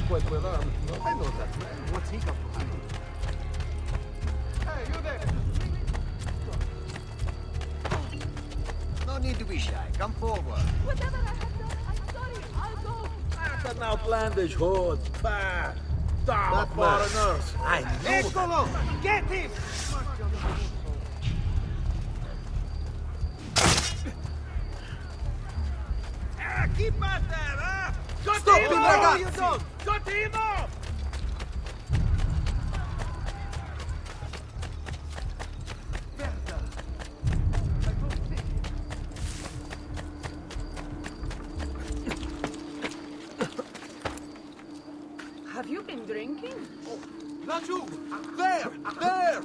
quite well armed. No, I know that man. What's he got to hide? Hey, you there! No need to be shy. Come forward. Whatever I have done, I'm sorry. I'll go. That's an outlandish hood. Bah! Damn foreigners! I know Eccolo! Get him! Keep out there, huh? Stop him, ragazzi! Cotino! Have you been drinking? Not you! There! There!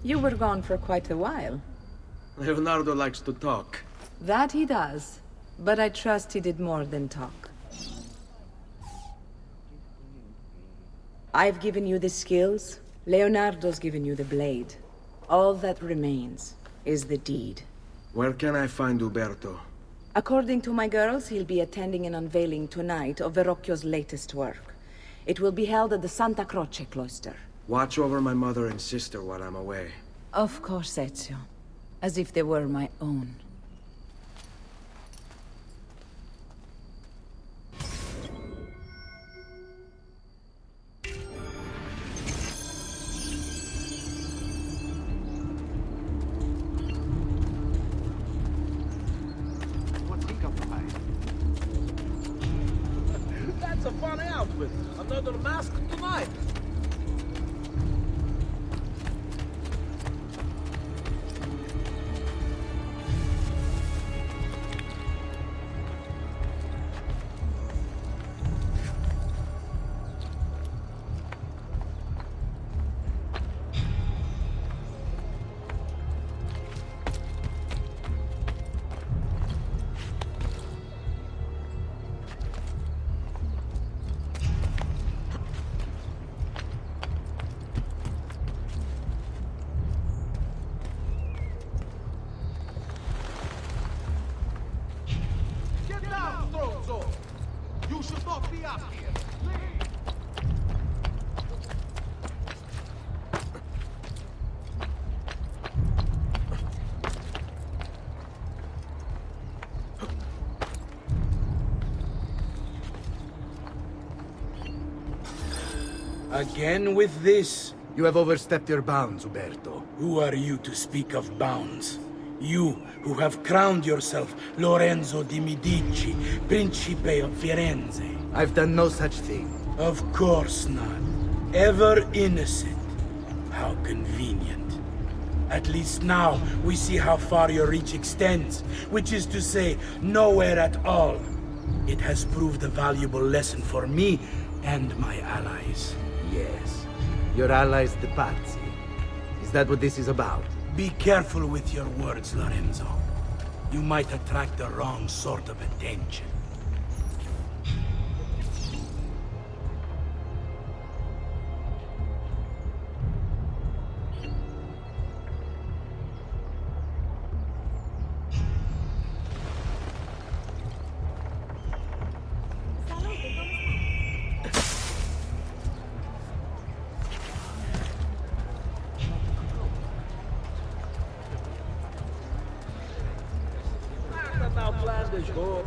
You were gone for quite a while. Leonardo likes to talk. That he does. But I trust he did more than talk. I've given you the skills. Leonardo's given you the blade. All that remains is the deed. Where can I find Uberto? According to my girls, he'll be attending an unveiling tonight of Verrocchio's latest work. It will be held at the Santa Croce cloister. Watch over my mother and sister while I'm away. Of course, Ezio. As if they were my own. What's he got to hide? That's a funny outfit. Another mask tonight. Get down, Stronzo! You should not be up here. Again with this? You have overstepped your bounds, Uberto. Who are you to speak of bounds? You, who have crowned yourself Lorenzo di Medici, Principe of Firenze. I've done no such thing. Of course not. Ever innocent. How convenient. At least now, we see how far your reach extends, which is to say, nowhere at all. It has proved a valuable lesson for me and my allies. Yes. Your allies, the Pazzi. Is that what this is about? Be careful with your words, Lorenzo. You might attract the wrong sort of attention. That's an outlandish hood.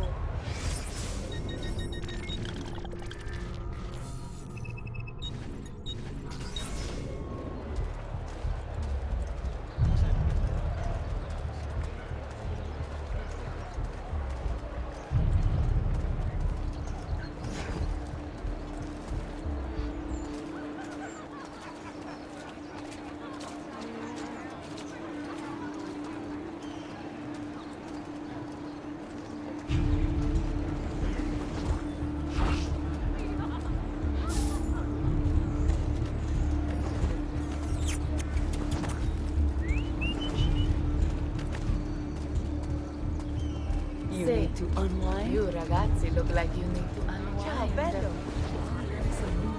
ragazzi look like you need to unwind.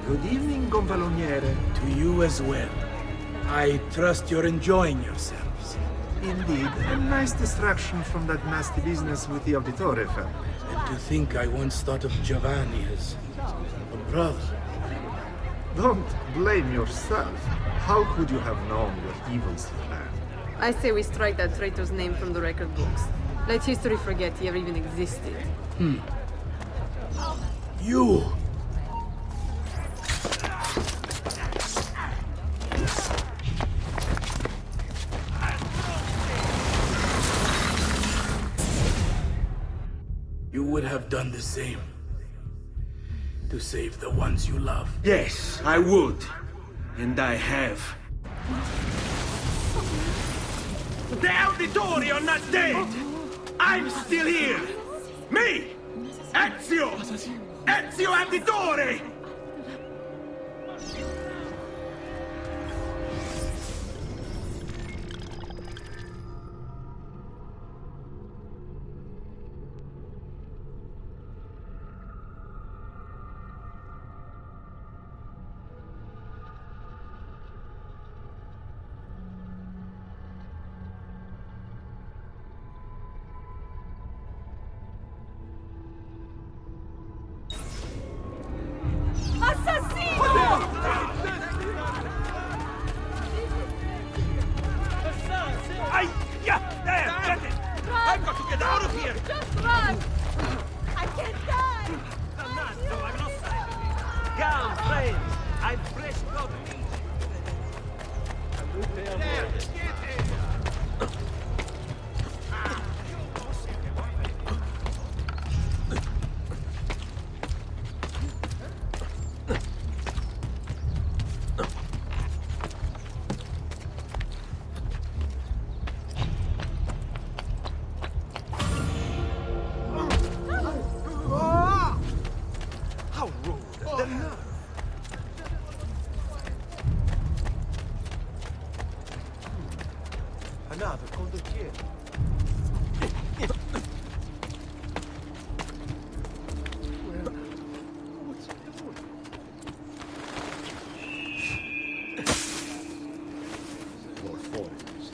Good evening, Gonfaloniere. To you as well. I trust you're enjoying yourselves. Indeed, a nice distraction from that nasty business with the Auditore family. And to think I once thought of Giovanni as a brother. Don't blame yourself. How could you have known what evils he planned? I say we strike that traitor's name from the record books. Let history forget he ever even existed. You! You would have done the same. To save the ones you love. Yes, I would. And I have. The Auditori are not dead! I'm still here! Me! Ezio! Ezio Auditore! There! Get it! I've got to get out of here! Just run! I can't die! Come, friends! I've fresh got meat! Another condottiere. More foreigners.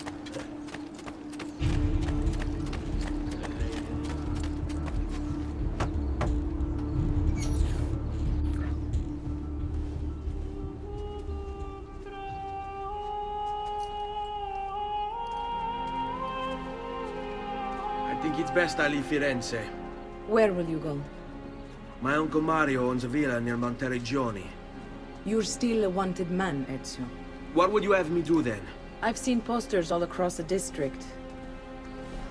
I think it's best I leave Firenze. Where will you go? My Uncle Mario owns a villa near Monteregioni. You're still a wanted man, Ezio. What would you have me do then? I've seen posters all across the district.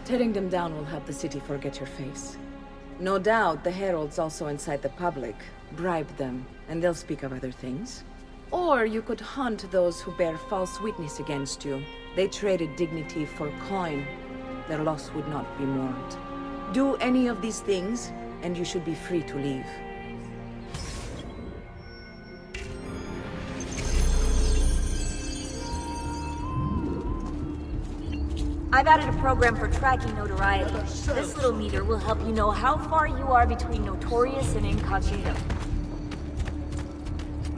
Tearing them down will help the city forget your face. No doubt the heralds also incite the public. Bribe them, and they'll speak of other things. Or you could hunt those who bear false witness against you. They traded dignity for coin. Their loss would not be mourned. Do any of these things, and you should be free to leave. I've added a program for tracking notoriety. This little meter will help you know how far you are between notorious and incognito.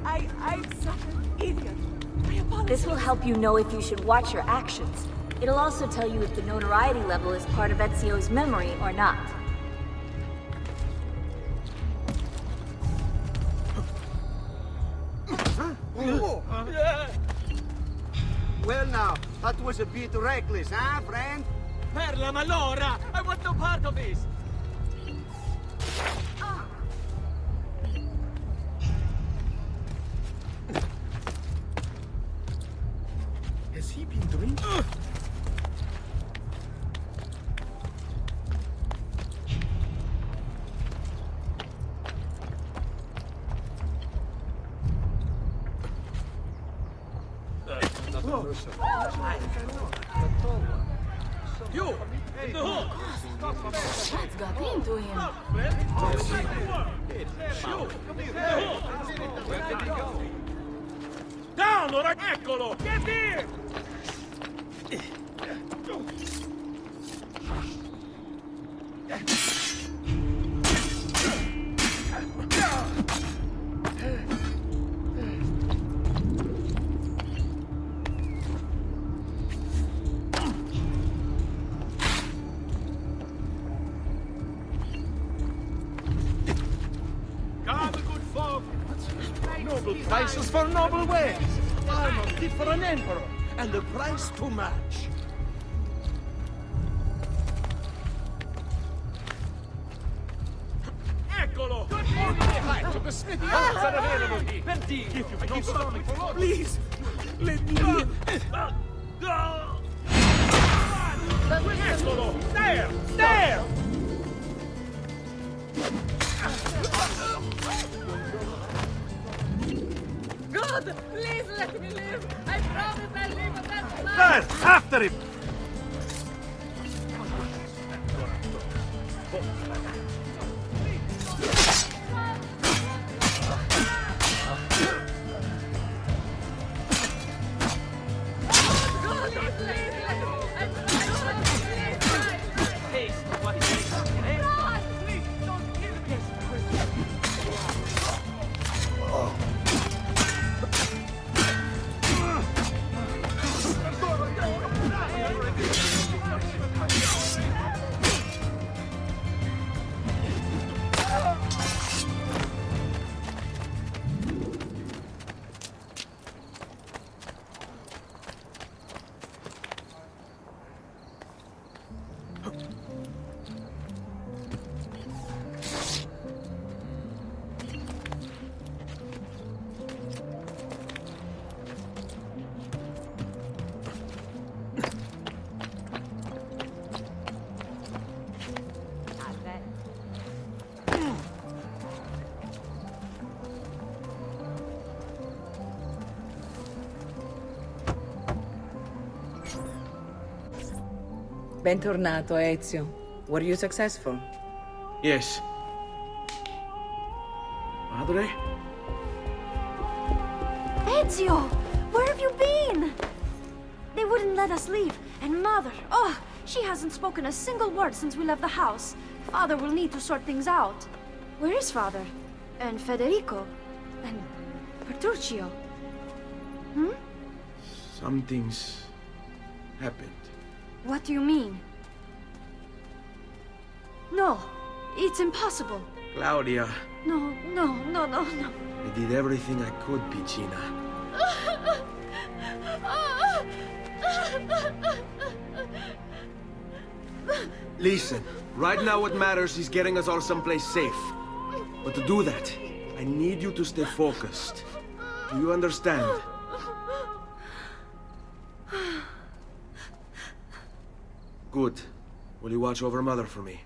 I'm such an idiot. I apologize. This will help you know if you should watch your actions. It'll also tell you if the notoriety level is part of Ezio's memory or not. Well now, that was a bit reckless, huh, friend? Perla Malora! I want no part of this! Has he been drinking? You! In the hook! What's got into him? Down, ora eccolo! Get here! Noble prices for noble wares. Armor fit for an emperor, and the price to match. Eccolo! To the smithy arms are available here. If you've no stomach for orders, please, let me in. Eccolo! There! There! God, please let me live. I promise I'll live on that line. There! After him! Bentornato, Ezio. Were you successful? Yes. Madre? Ezio! Where have you been? They wouldn't let us leave. And Mother, oh, she hasn't spoken a single word since we left the house. Father will need to sort things out. Where is Father? And Federico? And Petruccio? Hmm? Something's happened. What do you mean? No, it's impossible. Claudia, No. I did everything I could, Piccina. Listen, right now what matters is getting us all someplace safe. But to do that, I need you to stay focused. Do you understand? Good. Will you watch over Mother for me?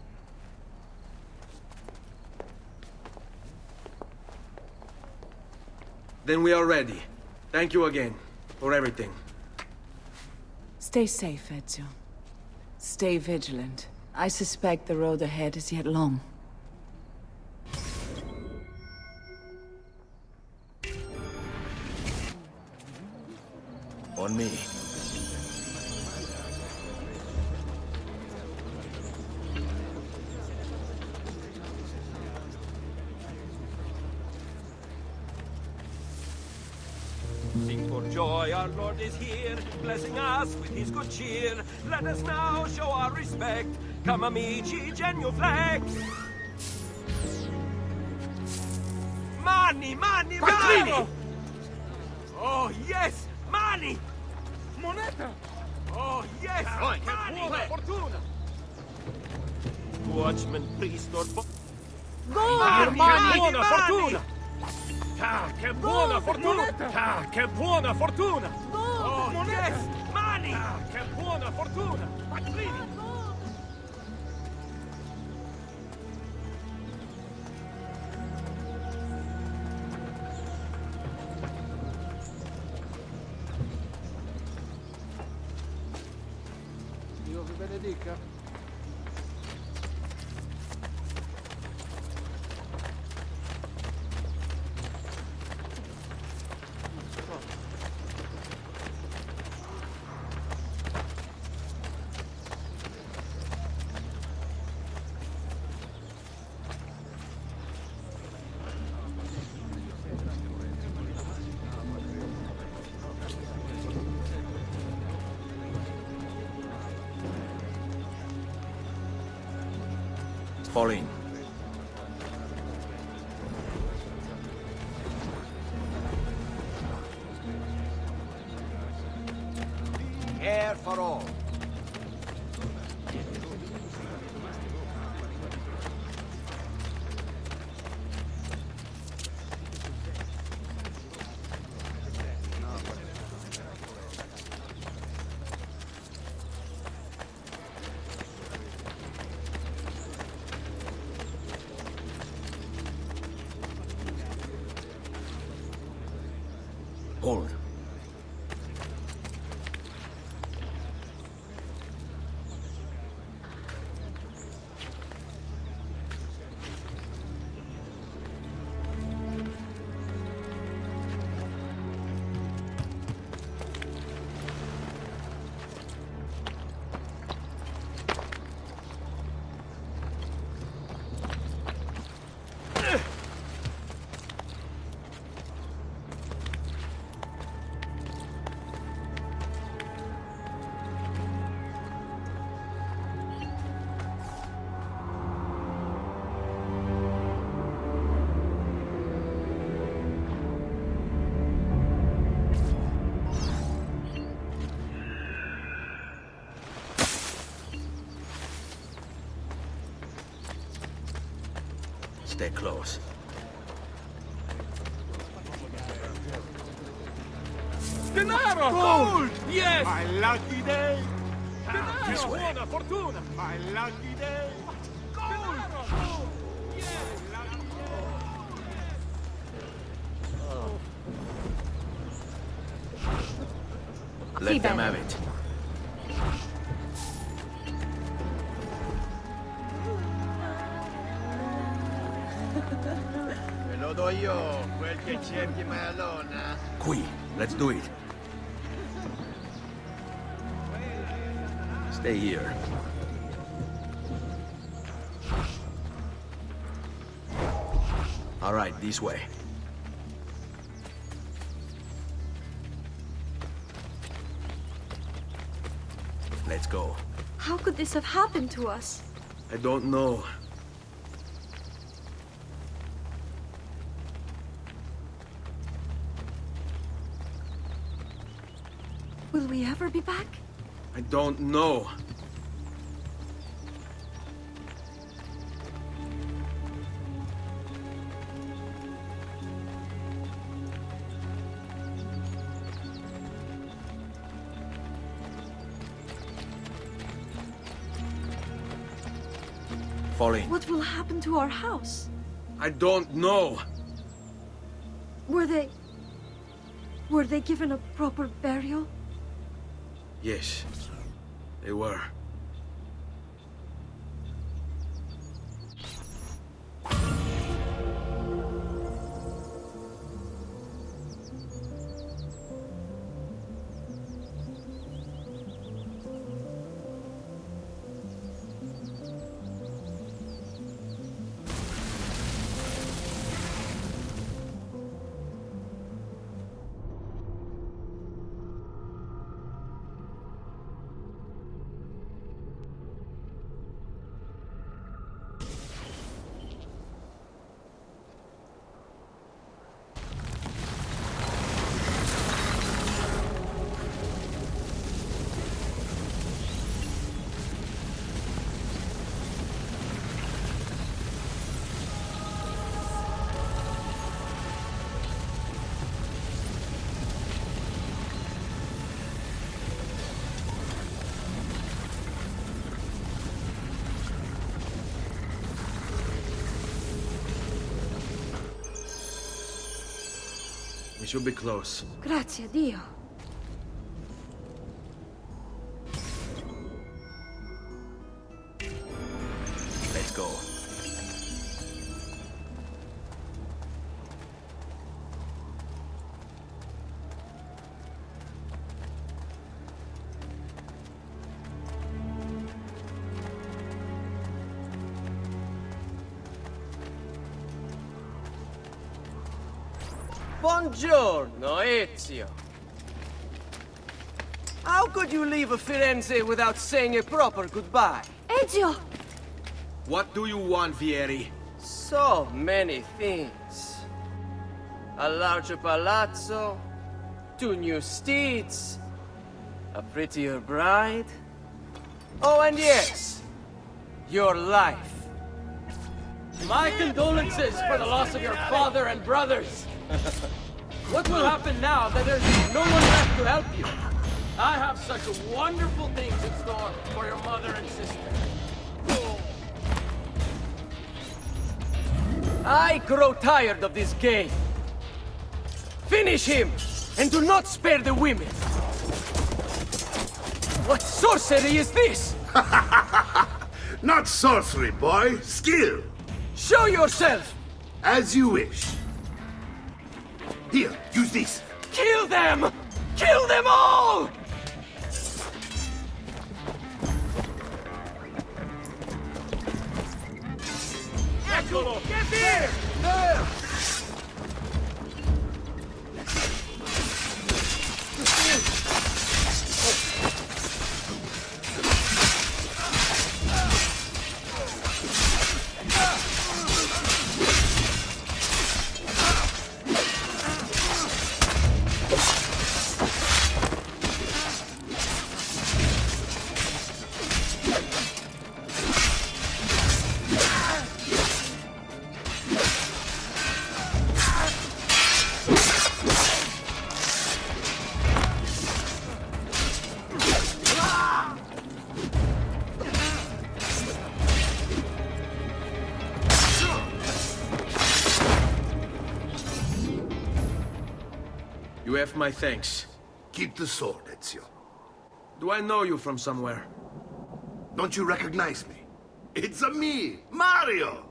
Then we are ready. Thank you again for everything. Stay safe, Ezio. Stay vigilant. I suspect the road ahead is yet long. On me. Sing for joy, our Lord is here, blessing us with his good cheer. Let us now show our respect. Come amici, genuflect. Money! Money! Oh, yes! Money! Moneta! Oh, yes! Money! Fortuna! Watchman, priest, or... Buona fortuna! Ah, che buona fortuna! Ah, che buona fortuna! Oh, yes! Money! Ah, che buona fortuna! Quattrini! Dio vi benedica. Pauline. care for all. Hold. Stay close. Denaro! Gold! Yes! My lucky day! Denaro! This way. Buona fortuna! My lucky day! Denaro! Let them have it. Ve lo do io, quel che cerchi Malona. Qui, let's do it. Stay here. All right, this way. Let's go. How could this have happened to us? I don't know. Will we ever be back? I don't know. Fall in. What will happen to our house? I don't know. Were they given a proper burial? Yes, they were. We should be close. Grazie a Dio. Let's go. Buongiorno, Ezio. How could you leave Firenze without saying a proper goodbye? Ezio! What do you want, Vieri? So many things. A larger palazzo, 2 new steeds, A prettier bride? Oh, and yes, your life. My condolences for the loss of your father and brothers. What will happen now that there's no one left to help you? I have such wonderful things in store for your mother and sister. I grow tired of this game. Finish him, and do not spare the women. What sorcery is this? Not sorcery, boy. Skill. Show yourself! As you wish. Here, use this. Kill them! Kill them all! Eccolo! Get here! There! You have my thanks. Keep the sword, Ezio. Do I know you from somewhere? Don't you recognize me? It's me, Mario!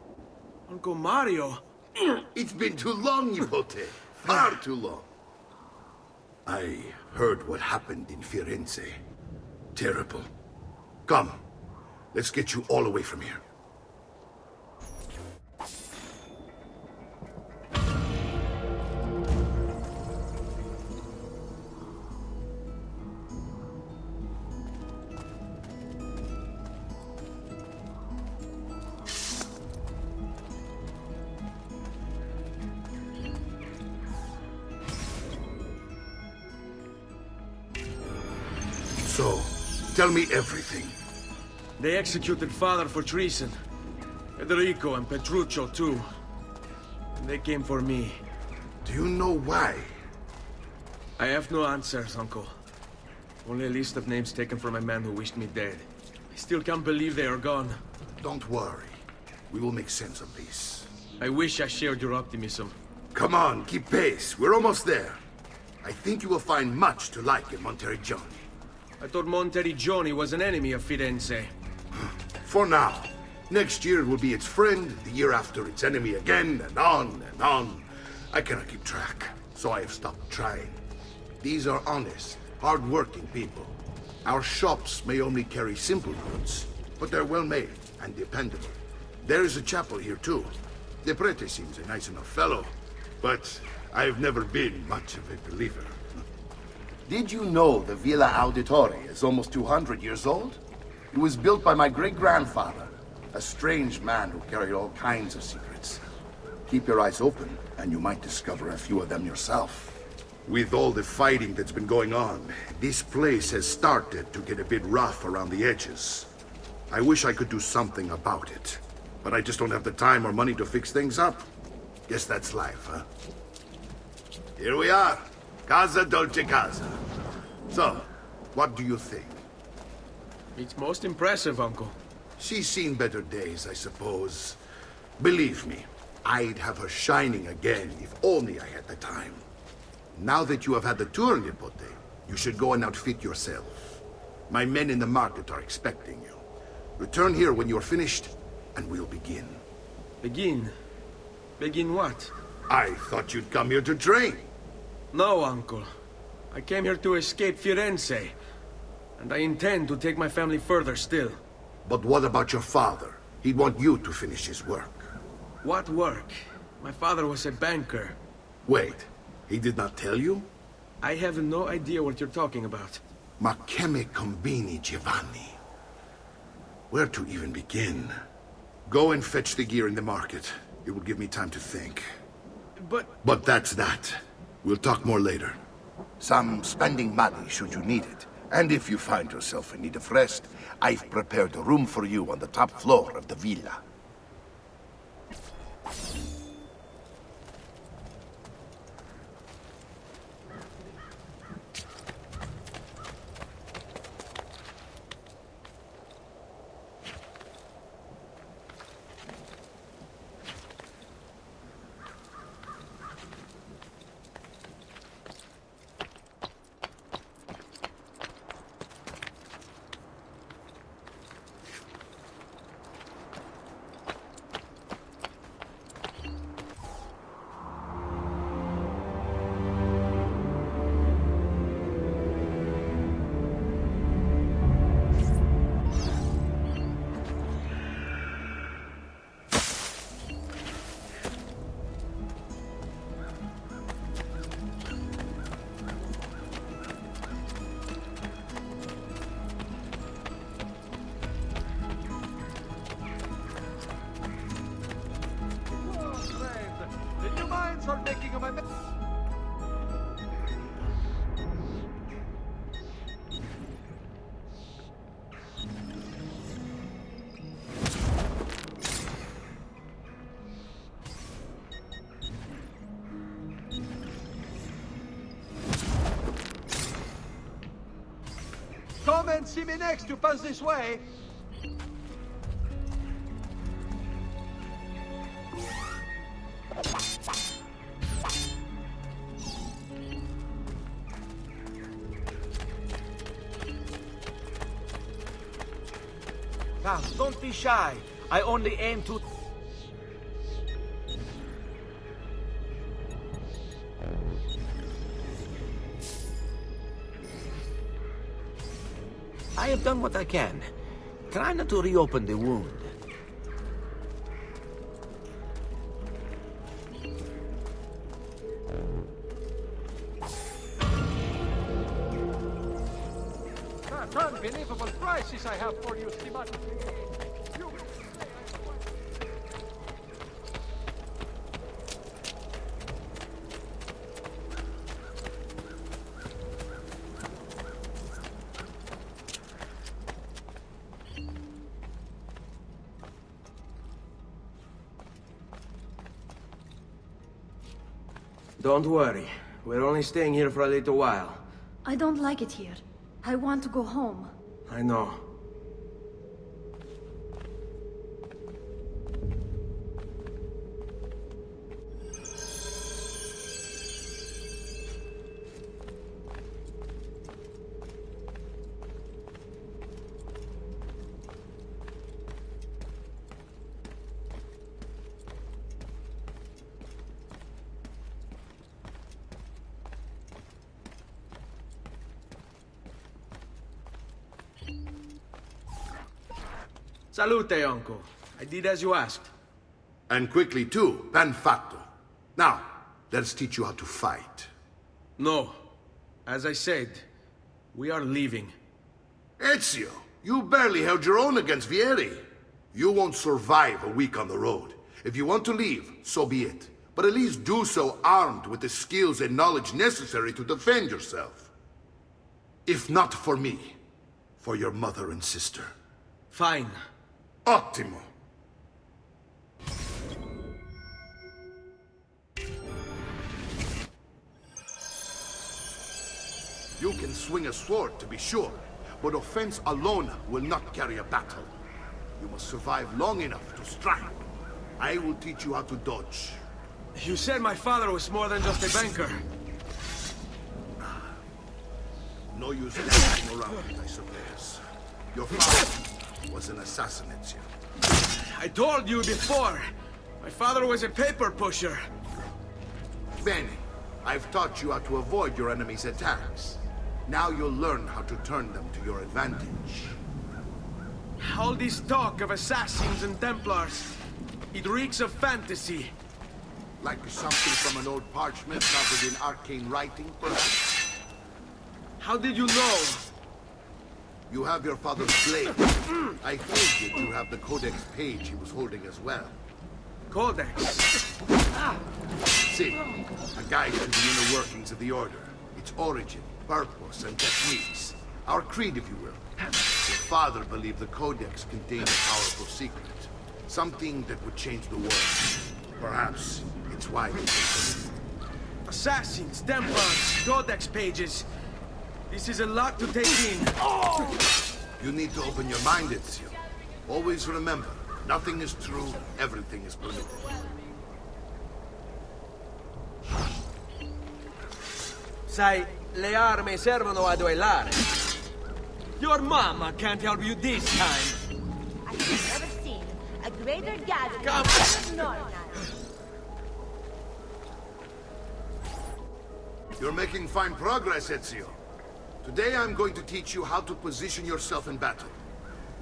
Uncle Mario? It's been too long, Nipote. Far too long. I heard what happened in Firenze. Terrible. Come, let's get you all away from here. So, tell me everything. They executed Father for treason. Federico and Petruccio, too. And they came for me. Do you know why? I have no answers, Uncle. Only a list of names taken from a man who wished me dead. I still can't believe they are gone. Don't worry. We will make sense of this. I wish I shared your optimism. Come on, keep pace. We're almost there. I think you will find much to like in Monteriggioni. I thought Monteriggioni was an enemy of Firenze. For now. Next year it will be its friend, the year after its enemy again, and on and on. I cannot keep track, so I have stopped trying. These are honest, hard-working people. Our shops may only carry simple goods, but they're well-made and dependable. There is a chapel here, too. The prete seems a nice enough fellow, but I've never been much of a believer. Did you know the Villa Auditore is almost 200 years old? It was built by my great-grandfather, a strange man who carried all kinds of secrets. Keep your eyes open, and you might discover a few of them yourself. With all the fighting that's been going on, this place has started to get a bit rough around the edges. I wish I could do something about it, but I just don't have the time or money to fix things up. Guess that's life, huh? Here we are. Casa Dolce Casa. So, what do you think? It's most impressive, Uncle. She's seen better days, I suppose. Believe me, I'd have her shining again if only I had the time. Now that you have had the tour, Nipote, you should go and outfit yourself. My men in the market are expecting you. Return here when you're finished, and we'll begin. Begin? Begin what? I thought you'd come here to train. No, Uncle. I came here to escape Firenze. And I intend to take my family further still. But what about your father? He'd want you to finish his work. What work? My father was a banker. Wait, he did not tell you? I have no idea what you're talking about. Ma che me combini, Giovanni? Where to even begin? Go and fetch the gear in the market. It will give me time to think. But that's that. We'll talk more later. Some spending money should you need it. And if you find yourself in need of rest, I've prepared a room for you on the top floor of the villa. Come and see me next to pass this way. Come, don't be shy. I only aim to... I have done what I can. Try not to reopen the wound. Unbelievable prices I have for you, Stimato. Don't worry. We're only staying here for a little while. I don't like it here. I want to go home. I know. Salute, uncle. I did as you asked. And quickly too, ben fatto. Now, let's teach you how to fight. No. As I said, we are leaving. Ezio, you barely held your own against Vieri. You won't survive a week on the road. If you want to leave, so be it. But at least do so armed with the skills and knowledge necessary to defend yourself. If not for me, for your mother and sister. Fine. Ottimo. You can swing a sword, to be sure, but offense alone will not carry a battle. You must survive long enough to strike. I will teach you how to dodge. You said my father was more than just a banker. No use dancing around it, I suppose. Your father was an assassin, Ezio. I told you before. My father was a paper pusher. Bene. I've taught you how to avoid your enemy's attacks. Now you'll learn how to turn them to your advantage. All this talk of assassins and Templars, it reeks of fantasy. Like something from an old parchment covered in arcane writing, perhaps? How did you know? You have your father's blade. I figured you have the Codex page he was holding as well. Codex? See, a guide to the inner workings of the Order. Its origin, purpose, and techniques. Our creed, if you will. Your father believed the Codex contained a powerful secret. Something that would change the world. Perhaps it's why they think of it. Assassins, Templars, Codex pages. This is a lot to take in. You need to open your mind, Ezio. Always remember, nothing is true, everything is permitted. Sai, le armi servono a duellare. Your mama can't help you this time. I've never seen a greater gathering Come of Norna. You're making fine progress, Ezio. Today I'm going to teach you how to position yourself in battle.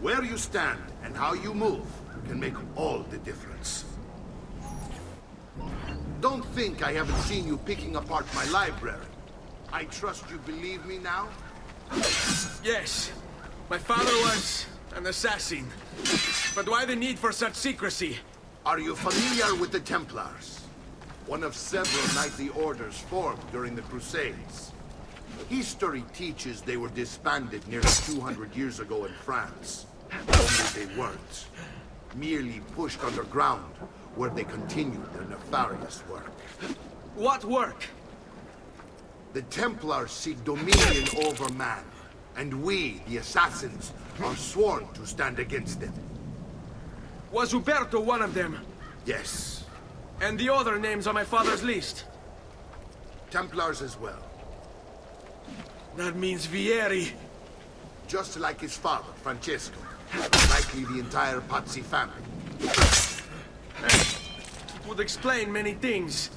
Where you stand and how you move can make all the difference. Don't think I haven't seen you picking apart my library. I trust you believe me now? Yes, my father was an assassin. But why the need for such secrecy? Are you familiar with the Templars? One of several knightly orders formed during the Crusades. History teaches they were disbanded nearly 200 years ago in France. Only they weren't. Merely pushed underground, where they continued their nefarious work. What work? The Templars seek dominion over man, and we, the assassins, are sworn to stand against them. Was Uberto one of them? Yes. And the other names on my father's list? Templars as well. That means Vieri. Just like his father, Francesco. Likely the entire Pazzi family. It would explain many things.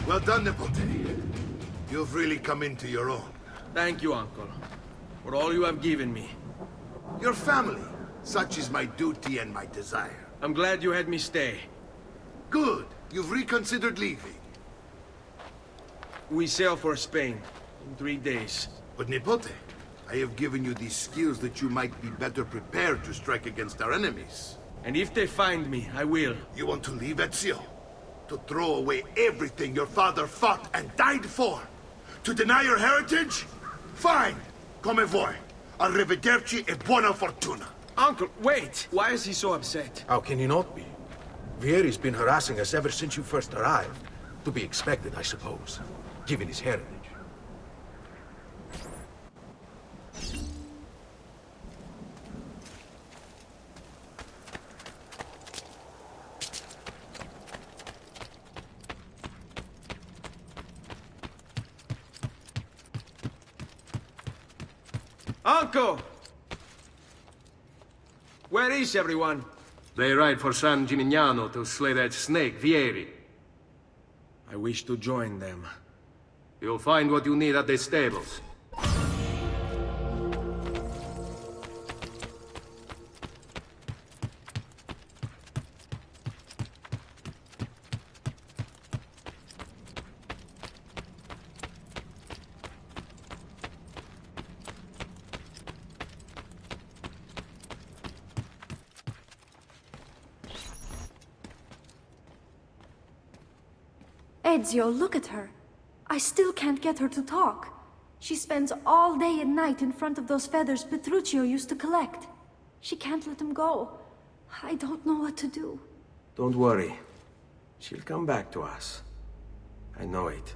Well done, Nipote. You've really come into your own. Thank you, Uncle, for all you have given me. Your family. Such is my duty and my desire. I'm glad you had me stay. Good. You've reconsidered leaving. We sail for Spain in 3 days. But Nipote, I have given you these skills that you might be better prepared to strike against our enemies. And if they find me, I will. You want to leave, Ezio? To throw away everything your father fought and died for? To deny your heritage? Fine! Come vuoi. Arrivederci e buona fortuna. Uncle, wait! Why is he so upset? How can he not be? Vieri's been harassing us ever since you first arrived. To be expected, I suppose, given his heritage. Uncle! Where is everyone? They ride for San Gimignano to slay that snake, Vieri. I wish to join them. You'll find what you need at the stables. Ezio, look at her. I still can't get her to talk. She spends all day and night in front of those feathers Petruchio used to collect. She can't let them go. I don't know what to do. Don't worry. She'll come back to us. I know it.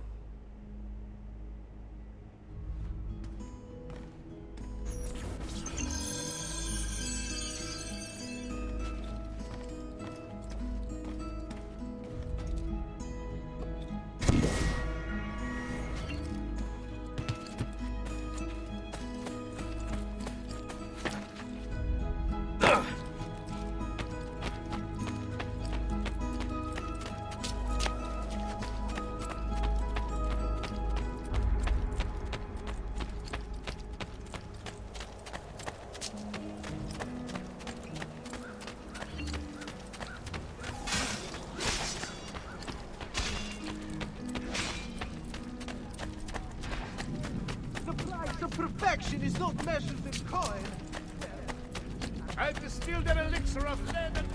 affection is not measured in coin. I've distilled an elixir of lead and...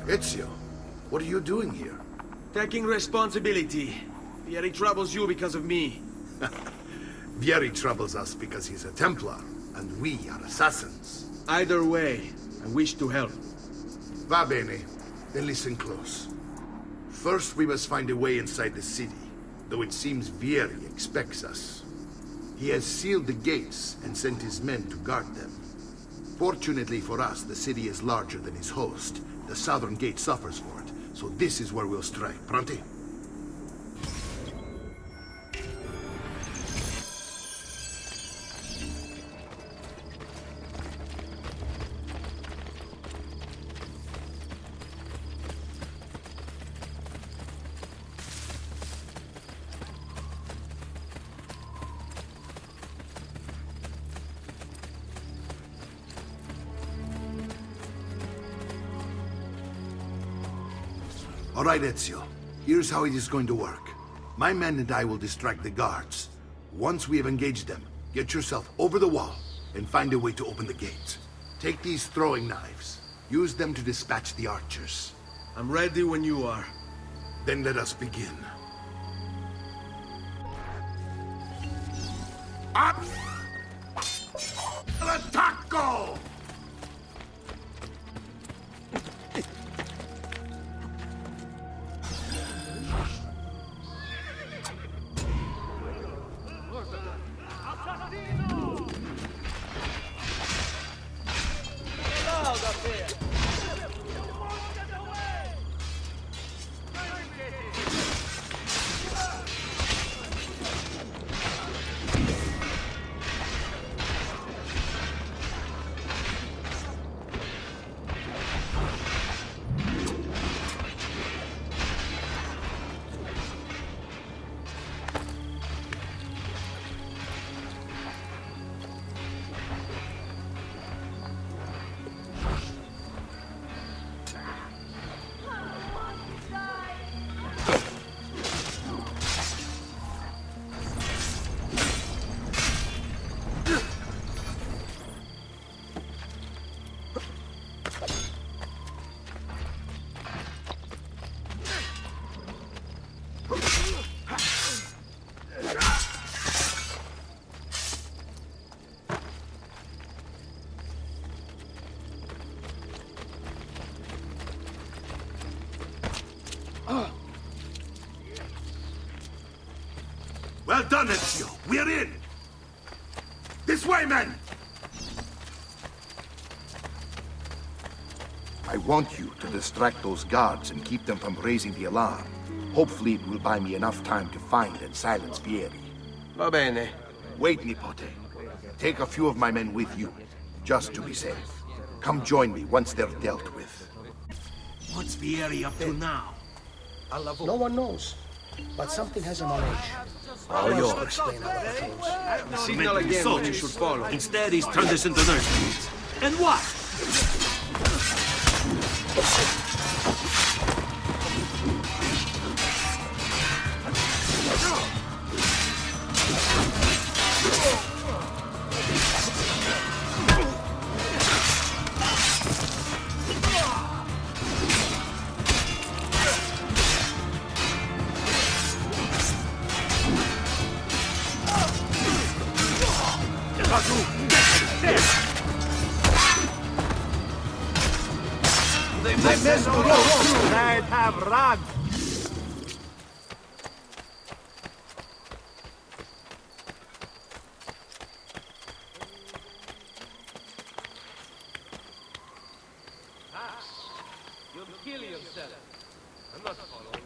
Ezio, what are you doing here? Taking responsibility. Vieri troubles you because of me. Vieri troubles us because he's a Templar, and we are assassins. Either way, I wish to help. Va bene. Then listen close. First, we must find a way inside the city, though it seems Vieri expects us. He has sealed the gates and sent his men to guard them. Fortunately for us, the city is larger than his host. The southern gate suffers for it, so this is where we'll strike. Pronti? All right, Ezio. Here's how it is going to work. My men and I will distract the guards. Once we have engaged them, get yourself over the wall and find a way to open the gate. Take these throwing knives. Use them to dispatch the archers. I'm ready when you are. Then let us begin. Up! Attacco! Well done, Ezio. We're in. This way, men. I want you to distract those guards and keep them from raising the alarm. Hopefully it will buy me enough time to find and silence Vieri. Va bene. Wait, Nipote. Take a few of my men with you, just to be safe. Come join me once they're dealt with. What's Vieri up to now? No one knows, but something has him on edge. All I'll yours. explain how it flows. The signal again when you should follow. Instead, he's turned us into nursemaids. And what? They'd have run. You'll kill yourself. I'm not following.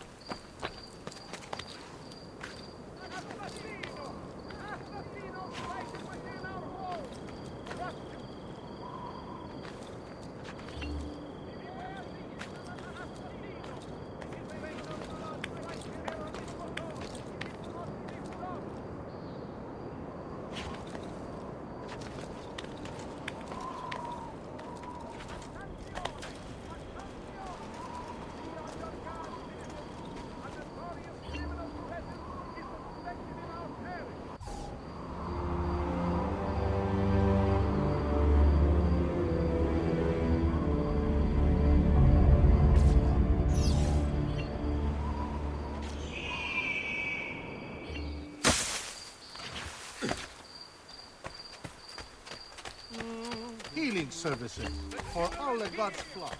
Healing services for all the gods' flock.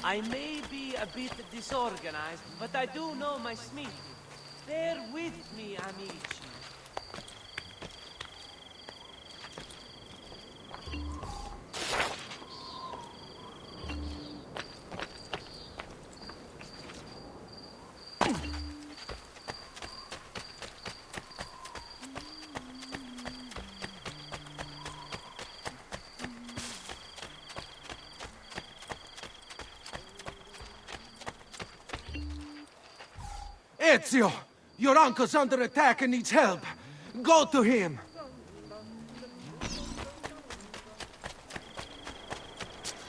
I may be a bit disorganized, but I do know my smith. Bear with me, amici. Ezio! Your uncle's under attack and needs help. Go to him!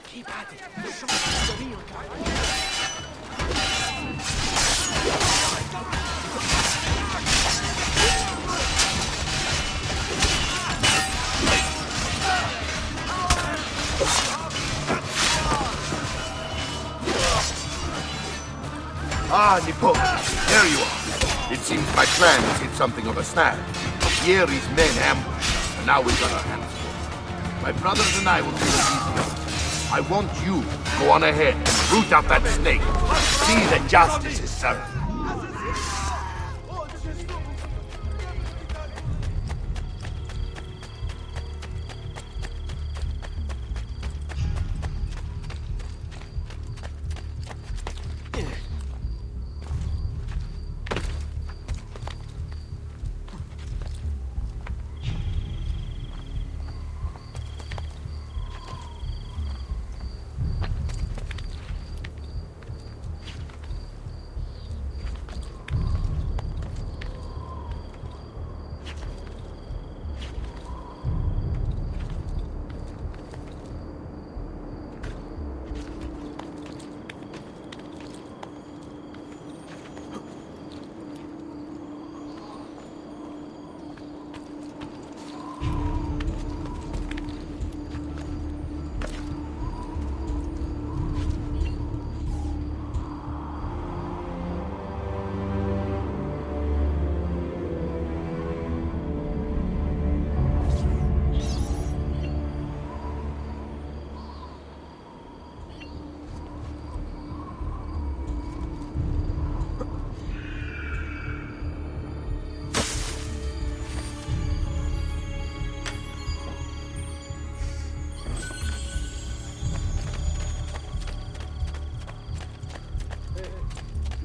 Keep at it. The real Ah, Nipote, there you are. It seems my plan has hit something of a snag. Vieri's men ambushed us, and now we've got our hands full. My brothers and I will do the easy. I want you to go on ahead and root out that snake. See that justice is served.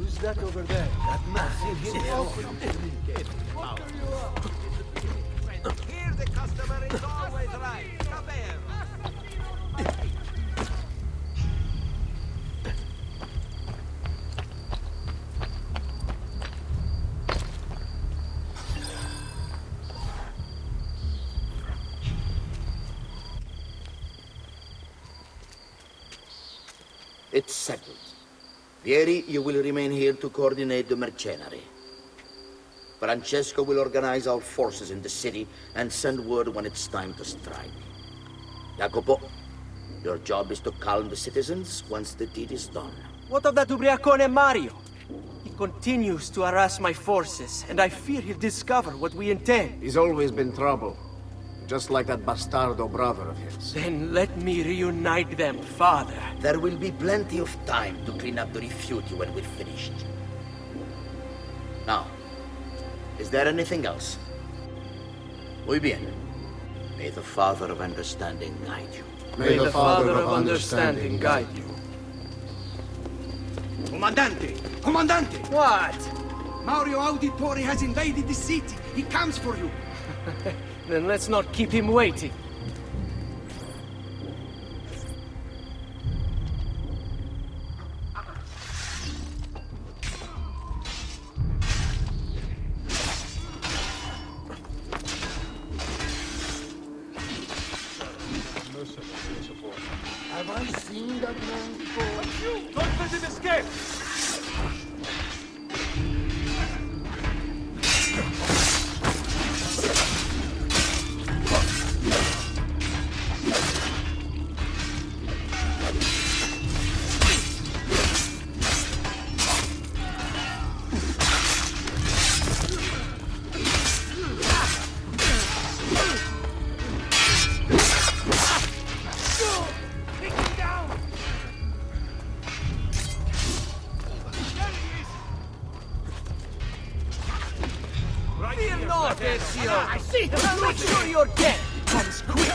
Who's that over there? That massive hero. Here the customer is always right. Come here. It's settled. Vieri, you will remain here to coordinate the mercenary. Francesco will organize our forces in the city and send word when it's time to strike. Jacopo, your job is to calm the citizens once the deed is done. What of that Ubriacone Mario? He continues to harass my forces, and I fear he'll discover what we intend. He's always been trouble. Just like that bastardo brother of his. Then let me reunite them, father. There will be plenty of time to clean up the Rifiuti when we're finished. Now, is there anything else? Muy bien. May the Father of Understanding guide you. May the Father of Understanding guide you. Comandante! Comandante! What? Mario Auditore has invaded the city. He comes for you. Then let's not keep him waiting. Have I seen that man before? Don't let him escape! Fear not, Ezio! I see him! I'll make sure your death comes quick!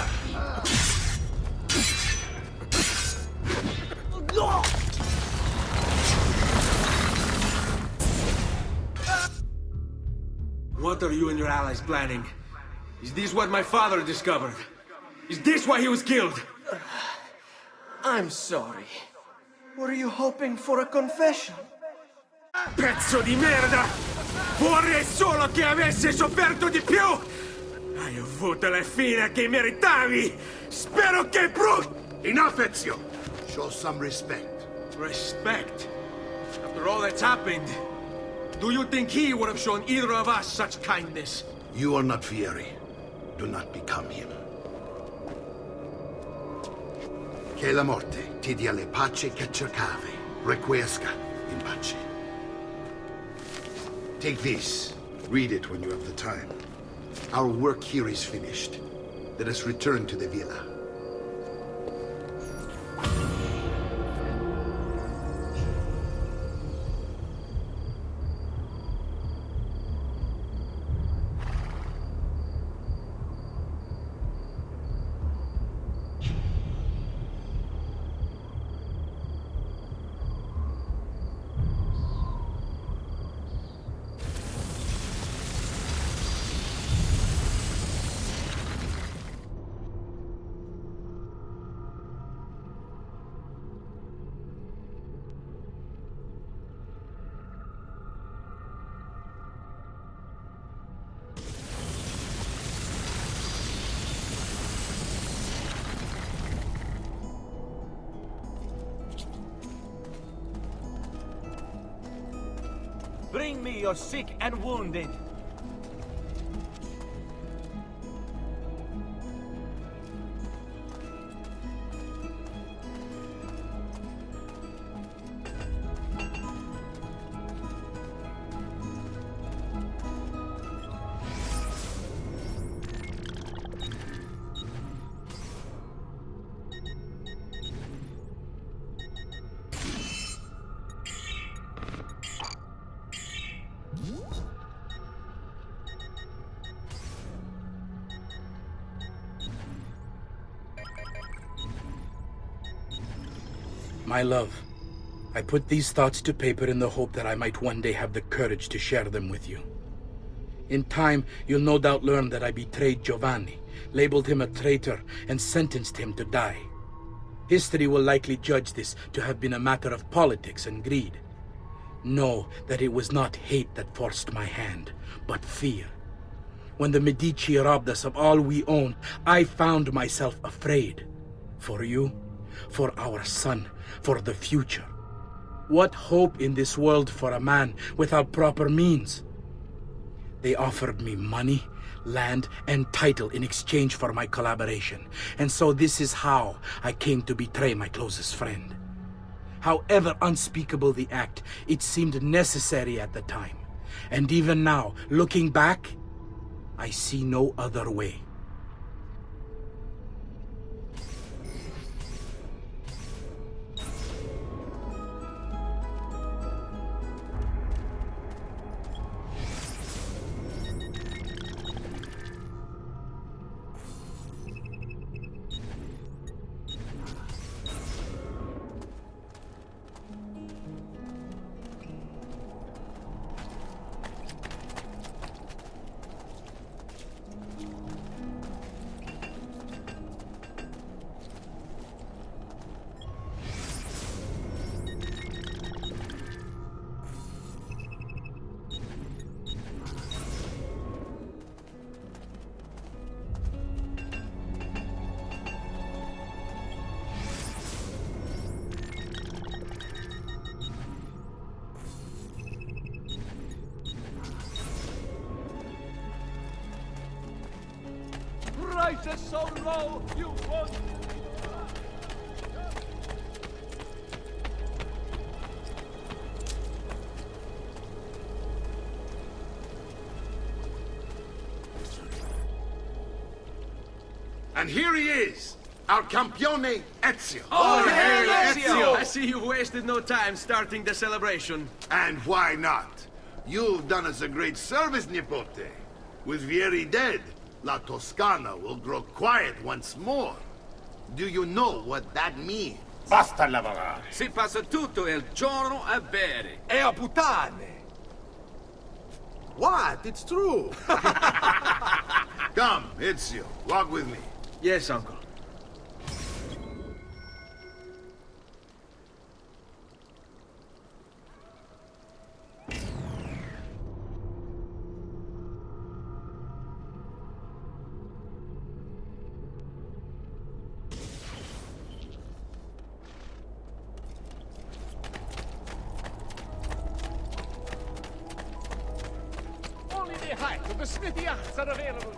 What are you and your allies planning? Is this what my father discovered? Is this why he was killed? I'm sorry. Were you hoping for a confession? Pezzo di merda! Vorrei solo che avessi sofferto di più! Hai avuto la fine che meritavi! Spero che Enough, Ezio! Show some respect. Respect? After all that's happened, do you think he would have shown either of us such kindness? You are not Fieri. Do not become him. Che la morte ti dia le pace che cercavi. Requiesca in pace. Take this. Read it when you have the time. Our work here is finished. Let us return to the villa. Bring me your sick and wounded. My love, I put these thoughts to paper in the hope that I might one day have the courage to share them with you. In time, you'll no doubt learn that I betrayed Giovanni, labeled him a traitor, and sentenced him to die. History will likely judge this to have been a matter of politics and greed. Know that it was not hate that forced my hand, but fear. When the Medici robbed us of all we owned, I found myself afraid. For you, for our son, for the future. What hope in this world for a man without proper means? They offered me money, land, and title in exchange for my collaboration. And so this is how I came to betray my closest friend. However unspeakable the act, it seemed necessary at the time. And even now, looking back, I see no other way. Prices so low, you won't. And here he is, our campione Ezio. Oh, hail Ezio! I see you wasted no time starting the celebration. And why not? You've done us a great service, Nipote. With Vieri dead, La Toscana will grow quiet once more. Do you know what that means? Basta lavorare. Si passa tutto il giorno a bere. E a puttane! What? It's true. Come, Ezio, walk with me. Yes, uncle. Only the height of the smithy arts are available.